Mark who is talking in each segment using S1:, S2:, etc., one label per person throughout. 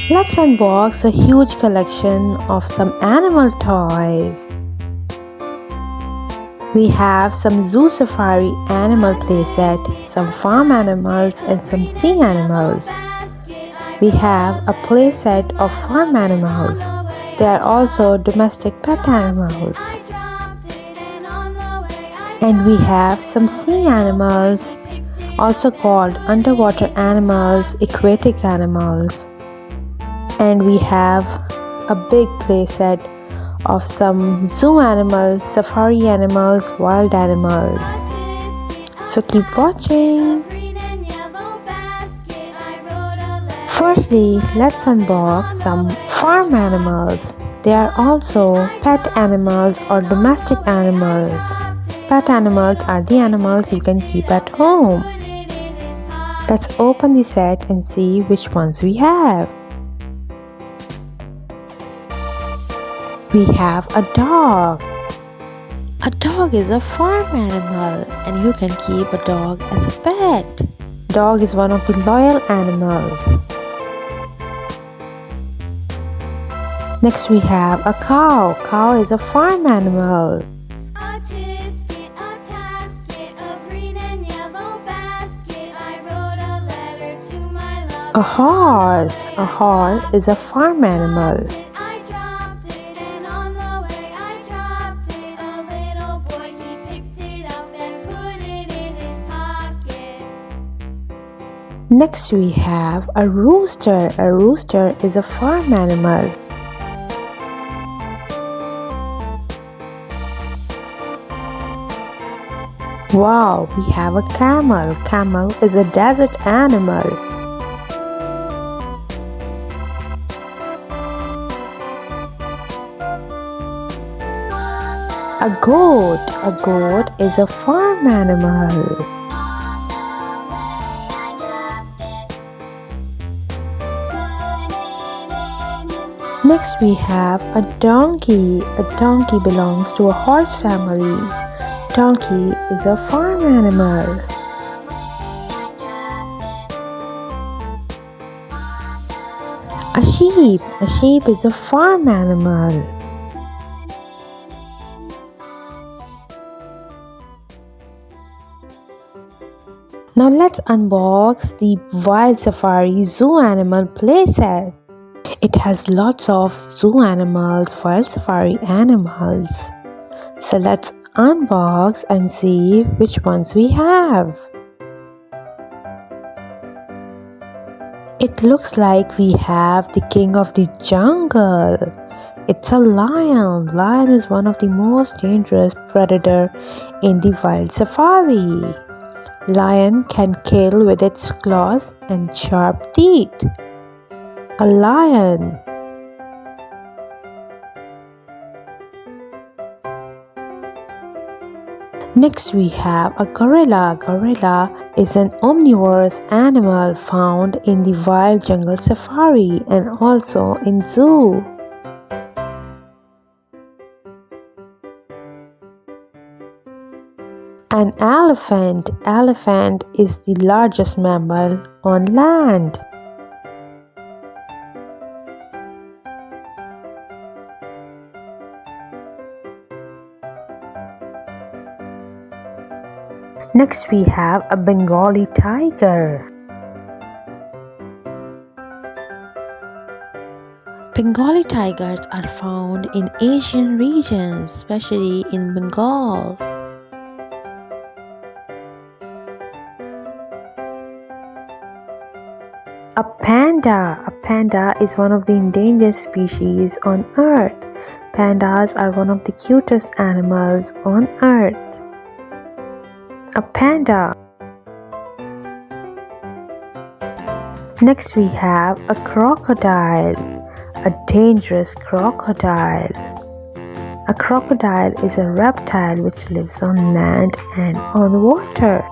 S1: Let's unbox a huge collection of some animal toys. We have some zoo safari animal playset, some farm animals and some sea animals. We have a playset of farm animals. They are also domestic pet animals. And we have some sea animals, also called underwater animals, aquatic animals. And we have a big playset of some zoo animals, safari animals, wild animals. So keep watching. Firstly, let's unbox some farm animals. They are also pet animals or domestic animals. Pet animals are the animals you can keep at home. Let's open the set and see which ones we have. We have a dog. A dog is a farm animal and you can keep a dog as a pet. Dog is one of the loyal animals. Next we have a cow. Cow is a farm animal. A horse. A horse is a farm animal. Next we have a rooster. A rooster is a farm animal. Wow, we have a camel. Camel is a desert animal. A goat. A goat is a farm animal. Next we have a donkey. A donkey belongs to a horse family. Donkey is a farm animal. A sheep. A sheep is a farm animal. Now let's unbox the Wild Safari Zoo Animal playset. It has lots of zoo animals, wild safari animals. So let's unbox and see which ones we have. It looks like we have the king of the jungle. It's a lion. Lion is one of the most dangerous predator in the wild safari. Lion can kill with its claws and sharp teeth. A lion. Next we have a gorilla. Gorilla is an omnivorous animal found in the wild jungle safari and also in zoo. An elephant. Elephant is the largest mammal on land. Next we have a Bengali tiger. Bengali tigers are found in Asian regions, especially in Bengal. A panda. A panda is one of the endangered species on Earth. Pandas are one of the cutest animals on Earth. A panda. Next we have a crocodile. A dangerous crocodile. A crocodile is a reptile which lives on land and on water.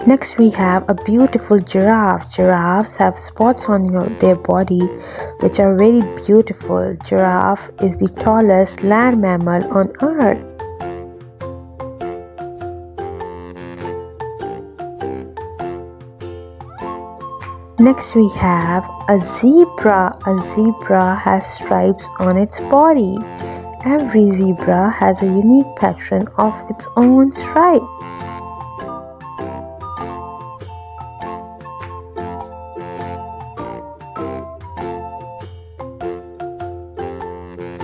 S1: Next we have a beautiful giraffe. Giraffes have spots on their body which are very beautiful. Giraffe is the tallest land mammal on earth. Next we have a zebra. A zebra has stripes on its body. Every zebra has a unique pattern of its own stripe.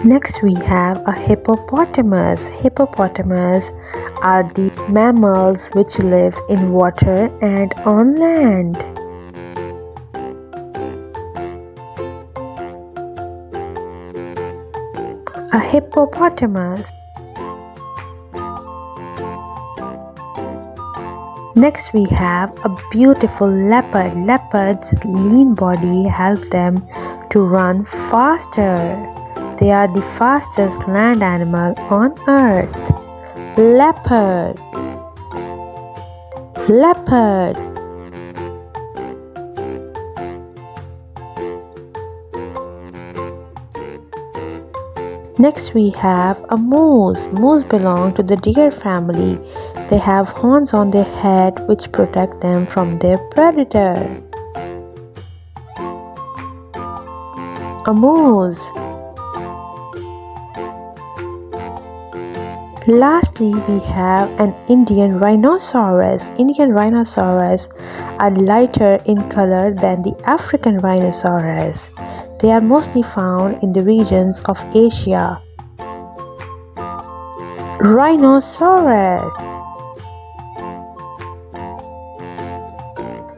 S1: Next we have a hippopotamus. Hippopotamus are the mammals which live in water and on land. A hippopotamus. Next we have a beautiful leopard. Leopards' lean body help them to run faster. They are the fastest land animal on earth. Leopard. Leopard. Next we have a moose. Moose belong to the deer family. They have horns on their head which protect them from their predator. A moose. Lastly, we have an Indian rhinoceros. Indian rhinoceros are lighter in color than the African rhinoceros. They are mostly found in the regions of Asia. Rhinoceros.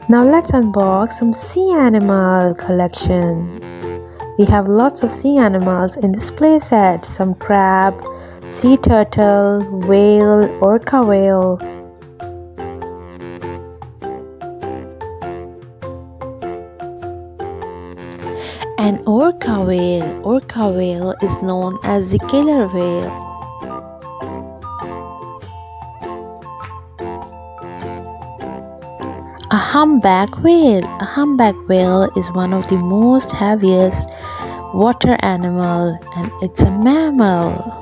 S1: Now let's unbox some sea animal collection. We have lots of sea animals in this playset. Some crab, sea turtle, whale, orca whale. An orca whale. Orca whale is known as the killer whale. A humpback whale. A humpback whale is one of the most heaviest water animal and it's a mammal.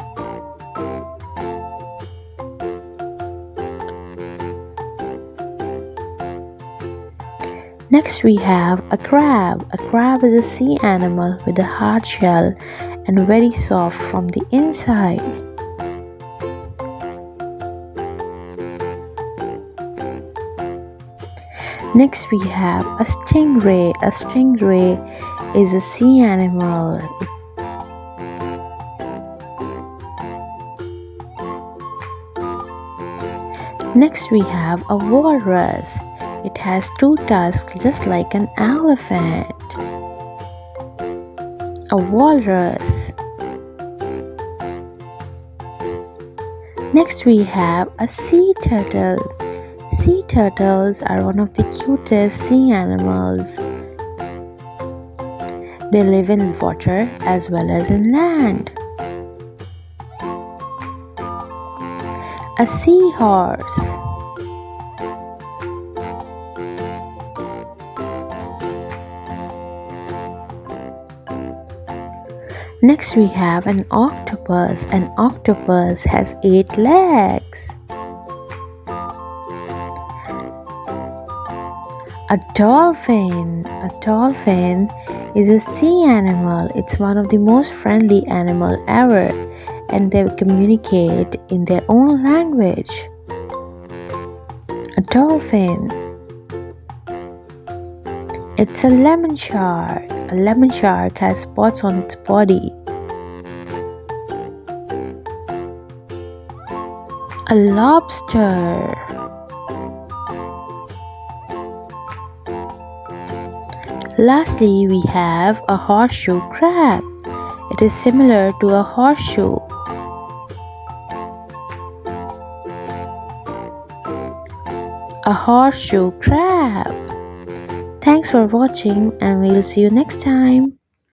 S1: Next we have a crab. A crab is a sea animal with a hard shell and very soft from the inside. Next we have a stingray. A stingray is a sea animal. Next we have a walrus. It has two tusks just like an elephant. A walrus. Next we have a sea turtle. Sea turtles are one of the cutest sea animals. They live in water as well as in land. A seahorse. Next we have an octopus. An octopus has 8 legs. A dolphin. A dolphin is a sea animal. It's one of the most friendly animal ever and they communicate in their own language. A dolphin. It's a lemon shark. A lemon shark has spots on its body. A lobster. Lastly, we have a horseshoe crab. It is similar to a horseshoe. A horseshoe crab. Thanks for watching and we'll see you next time.